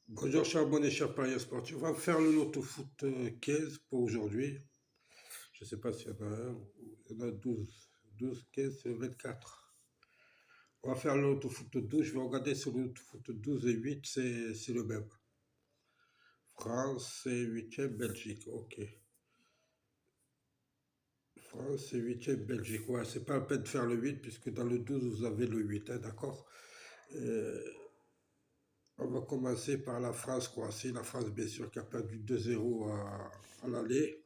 Bonjour, cher abonné, cher parieur sportif. On va faire le loto foot 15 pour aujourd'hui. Je ne sais pas s'il y en a un ou il y en a 12. 12, 15, c'est 24. On va faire le loto foot 12. Je vais regarder sur le loto foot 12 et 8, c'est le même. France et 8e, Belgique. Ok. France et 8e, Belgique. Ouais, c'est pas la peine de faire le 8 puisque dans le 12, vous avez le 8, hein, d'accord. Euh, on va commencer par la France-Croatie. La France, bien sûr, qui a perdu 2-0 à l'aller.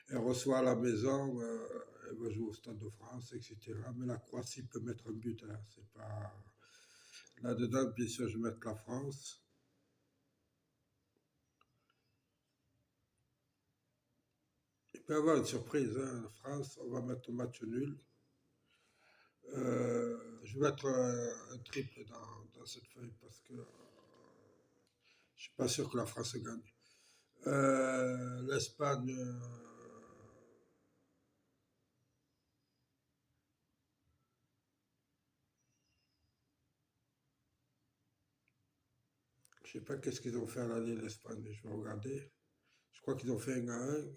Elle reçoit à la maison, elle va jouer au Stade de France, etc. Mais la Croatie peut mettre un but, hein, c'est pas... Là-dedans, bien sûr, je vais mettre la France. Il peut y avoir une surprise, hein, la France, on va mettre un match nul. Je vais mettre un triple dans cette feuille parce que je suis pas sûr que la France gagne. L'Espagne, je sais pas qu'est-ce qu'ils ont fait à l'année, l'Espagne, je vais regarder. Je crois qu'ils ont fait 1-1.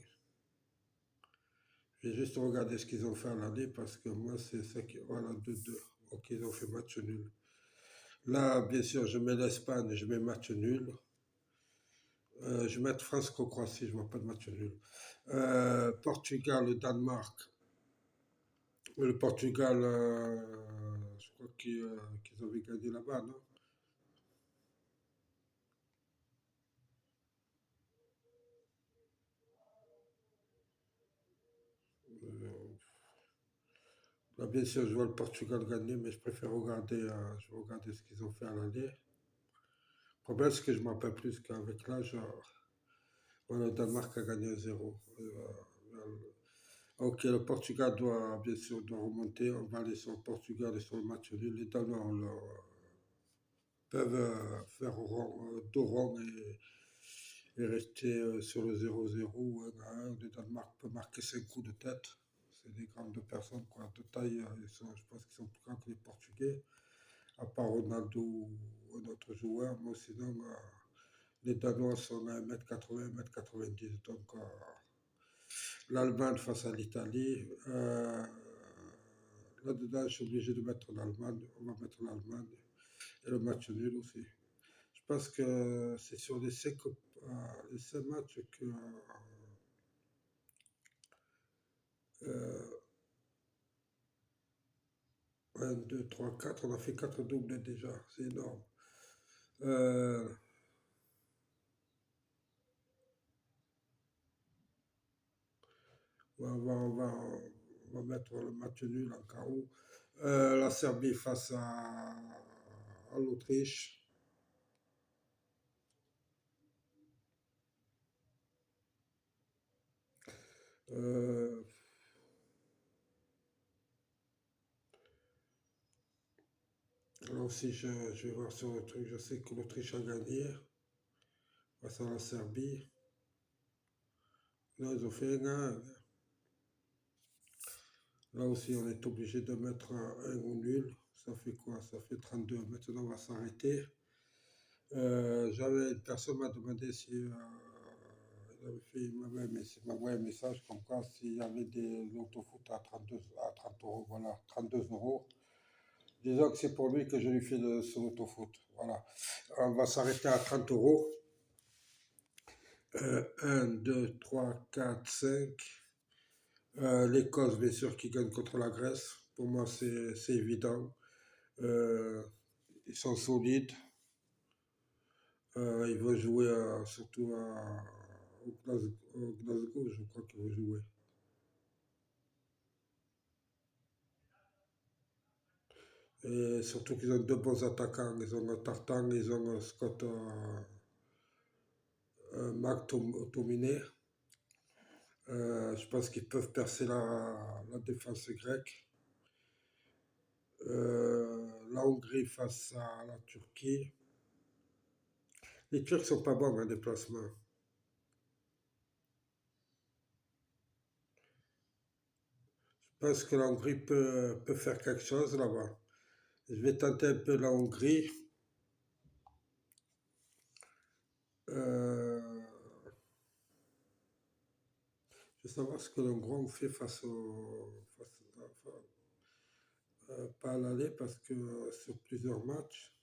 Je vais juste regarder ce qu'ils ont fait à l'année parce que moi, c'est ça qui. Voilà, 2-2. Ok, ils ont fait match nul. Là, bien sûr, je mets l'Espagne, je mets match nul. Je vais mettre France-Croatie, je vois pas de match nul. Portugal, le Danemark. Le Portugal, je crois qu'ils avaient gagné là-bas, non? Euh, Là, bien sûr, je vois le Portugal gagner, mais je préfère regarder, je vais regarder ce qu'ils ont fait à l'année. Le problème, c'est que je m'en rappelle plus qu'avec l'âge, voilà, le Danemark a gagné 1-0. Ok, le Portugal doit, bien sûr, doit remonter. On va aller sur le Portugal et sur le match nul. Les Danois peuvent faire deux ronds et rester sur le 0-0 ou 1-1. Le Danemark peut marquer 5 coups de tête. C'est des grandes personnes, quoi, de taille. Je pense qu'ils sont plus grands que les Portugais, à part Ronaldo ou un autre joueur. Mais sinon, les Danois sont à 1m80, 1m90. Donc, l'Allemagne face à l'Italie. Là-dedans, je suis obligé de mettre l'Allemagne. On va mettre l'Allemagne. Et le match nul aussi. Je pense que c'est sur les cinq matchs que 1, 2, 3, 4, on a fait 4 doublés déjà. C'est énorme. Euh, on va mettre le match nul en cas où. La Serbie face à l'Autriche. Euh, Là aussi, je vais voir sur le truc. Je sais que l'Autriche a gagné face à la Serbie. Là, ils ont fait 1-1. Là aussi, on est obligé de mettre un ou nul. Ça fait quoi? Ça fait 32. Maintenant, on va s'arrêter. Une personne m'a demandé si il avait fait, il m'a envoyé un message comme quoi s'il y avait des autofoot à 30 euros, voilà, 32 euros. Disons que c'est pour lui que je lui fais son autofoot. Voilà. On va s'arrêter à 30 euros. 1, 2, 3, 4, 5. L'Écosse, bien sûr, qui gagne contre la Grèce. Pour moi, c'est évident. Euh, Ils sont solides. Il va jouer surtout au Glasgow, je crois qu'il va jouer. Et surtout qu'ils ont deux bons attaquants. Ils ont un Tartan, ils ont un Scott McTominay. Je pense qu'ils peuvent percer la défense grecque. La Hongrie face à la Turquie. Les Turcs sont pas bons en déplacement. Je pense que la Hongrie peut faire quelque chose là-bas. Je vais tenter un peu la Hongrie. Je veux savoir ce que le Grand fait pas à l'aller parce que sur plusieurs matchs,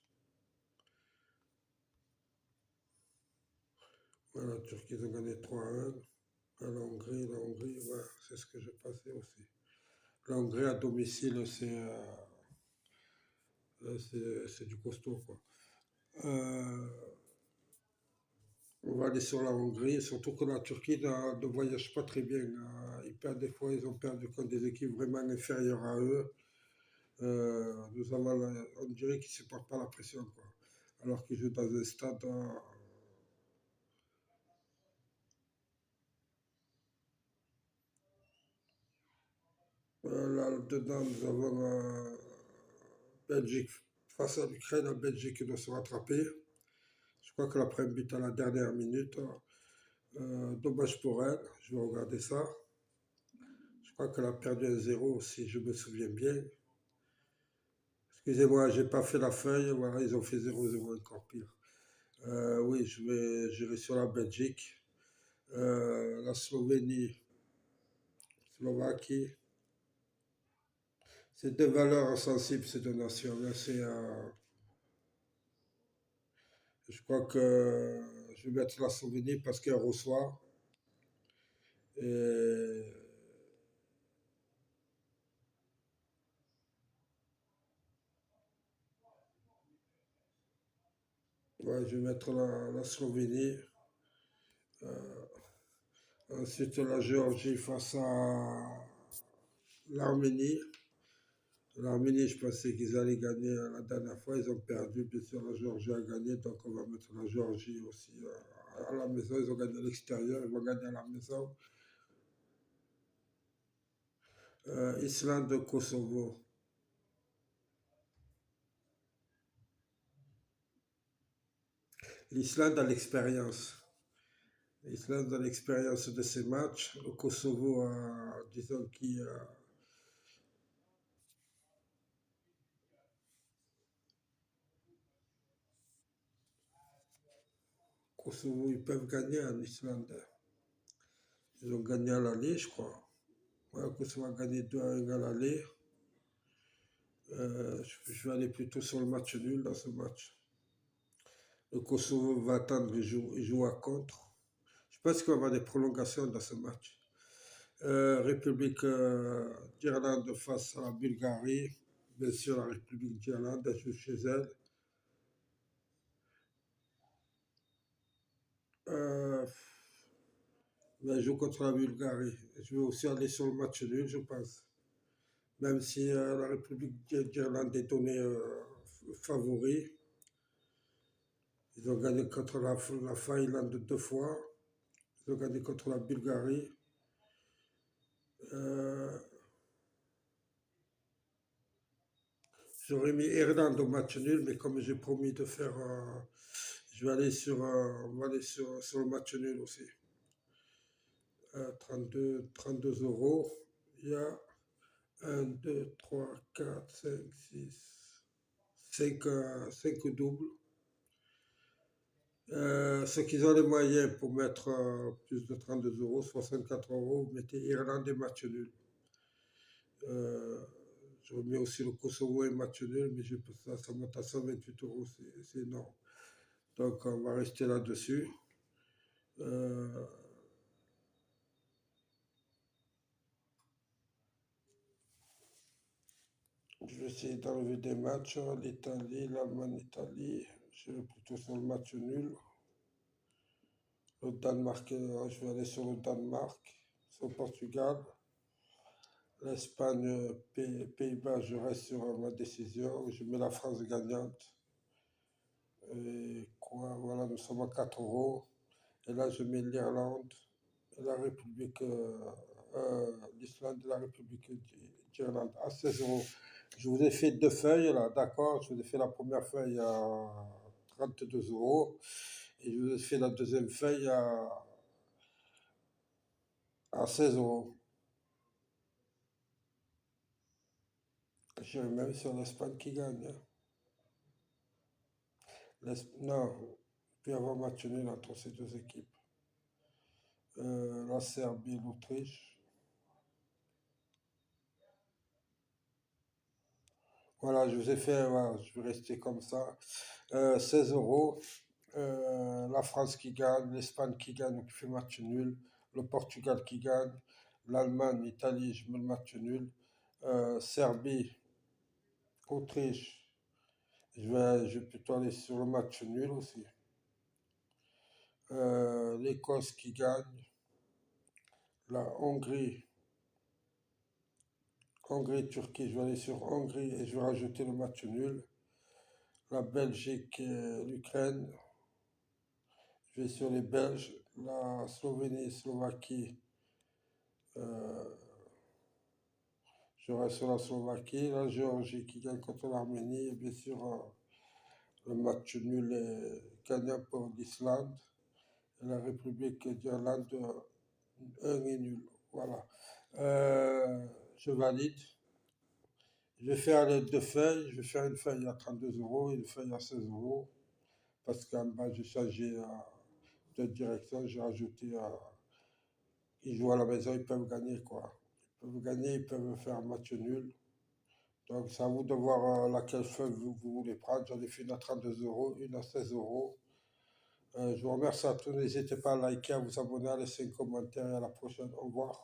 voilà, la Turquie ils ont gagné 3-1. La Hongrie, ouais, c'est ce que je pensais aussi. La Hongrie à domicile, c'est du costaud, quoi. Euh, on va aller sur la Hongrie, surtout que la Turquie ne voyage pas très bien. Ils perdent des fois, ils ont perdu contre des équipes vraiment inférieures à eux. On dirait qu'ils ne supportent pas la pression, quoi. Alors qu'ils jouent dans un stade. Là-dedans, nous avons Belgique face à l'Ukraine, la Belgique qui doit se rattraper. Je crois qu'elle a pris un but à la dernière minute. Dommage pour elle, je vais regarder ça. Je crois qu'elle a perdu un 0 si je me souviens bien. Excusez-moi, j'ai pas fait la feuille. Voilà, ils ont fait 0-0, encore pire. Oui, j'irai sur la Belgique. La Slovénie, Slovaquie. C'est deux valeurs sensibles, ces deux nations. Là, je crois que je vais mettre la Slovénie parce qu'elle reçoit. Et, ouais, je vais mettre la Slovénie. Euh, Ensuite, la Géorgie face à l'Arménie. L'Arménie, je pensais qu'ils allaient gagner la dernière fois. Ils ont perdu. Bien sûr, la Géorgie a gagné. Donc, on va mettre la Géorgie aussi à la maison. Ils ont gagné à l'extérieur. Ils vont gagner à la maison. Islande, Kosovo. L'Islande a l'expérience. L'Islande a l'expérience de ces matchs. Le Kosovo, disons, Kosovo, ils peuvent gagner en Islande. Ils ont gagné à l'aller, je crois. Ouais, Kosovo a gagné 2-1 à l'aller. Je vais aller plutôt sur le match nul dans ce match. Le Kosovo va attendre et joue à contre. Je pense qu'il va y avoir des prolongations dans ce match. République d'Irlande face à la Bulgarie. Bien sûr, la République d'Irlande joue chez elle. Euh, elle joue contre la Bulgarie. Je vais aussi aller sur le match nul, je pense. Même si la République d'Irlande est donnée favori. Ils ont gagné contre la Finlande deux fois. Ils ont gagné contre la Bulgarie. Euh, J'aurais mis Irlande au match nul, mais comme j'ai promis de faire, je vais aller on va aller sur le match nul aussi. 32 euros. Il y a 1, 2, 3, 4, 5, 6, 5 doubles. Ceux qui ont les moyens pour mettre plus de 32 euros, 64 euros, vous mettez Irlande et match nul. Euh, je remets aussi le Kosovo et match nul, mais ça monte à 128 euros, c'est énorme. Donc on va rester là-dessus. Euh, je vais essayer d'enlever des matchs. L'Italie, l'Allemagne, l'Italie. Je vais plutôt sur le match nul. Le Danemark, je vais aller sur le Danemark. Sur le Portugal. L'Espagne, Pays-Bas, je reste sur ma décision. Je mets la France gagnante. Et quoi, voilà, nous sommes à 4 euros. Et là, je mets l'Irlande, la République, l'Islande et la République d'Irlande à 16 euros. Je vous ai fait deux feuilles là, d'accord. Je vous ai fait la première feuille à 32 euros et je vous ai fait la deuxième feuille à 16 euros. J'irai même sur l'Espagne qui gagne, hein. Non, il peut y avoir match nul entre ces deux équipes. la Serbie et l'Autriche. Voilà, je vous ai fait, voilà, je vais rester comme ça. 16 euros. La France qui gagne, l'Espagne qui gagne, qui fait match nul, le Portugal qui gagne, l'Allemagne, l'Italie, je mets le match nul, Serbie, Autriche, je vais plutôt aller sur le match nul aussi. L'Écosse qui gagne, la Hongrie, Hongrie-Turquie, je vais aller sur Hongrie et je vais rajouter le match nul. La Belgique et l'Ukraine, je vais sur les Belges, la Slovénie, Slovaquie, euh, je reste sur la Slovaquie, la Géorgie qui gagne contre l'Arménie et bien sûr le match nul est gagnant pour l'Islande et la République d'Irlande 1 et nul. Voilà. Je valide. Je vais faire les deux feuilles. Je vais faire une feuille à 32 euros et une feuille à 16 euros. Parce qu'en bas, j'ai changé de direction. J'ai rajouté. Ils jouent à la maison, ils peuvent gagner quoi. Ils peuvent gagner, ils peuvent faire un match nul. Donc, c'est à vous de voir laquelle feuille vous voulez prendre. J'en ai fait une à 32 euros, une à 16 euros. Je vous remercie à tous. N'hésitez pas à liker, à vous abonner, à laisser un commentaire et à la prochaine. Au revoir.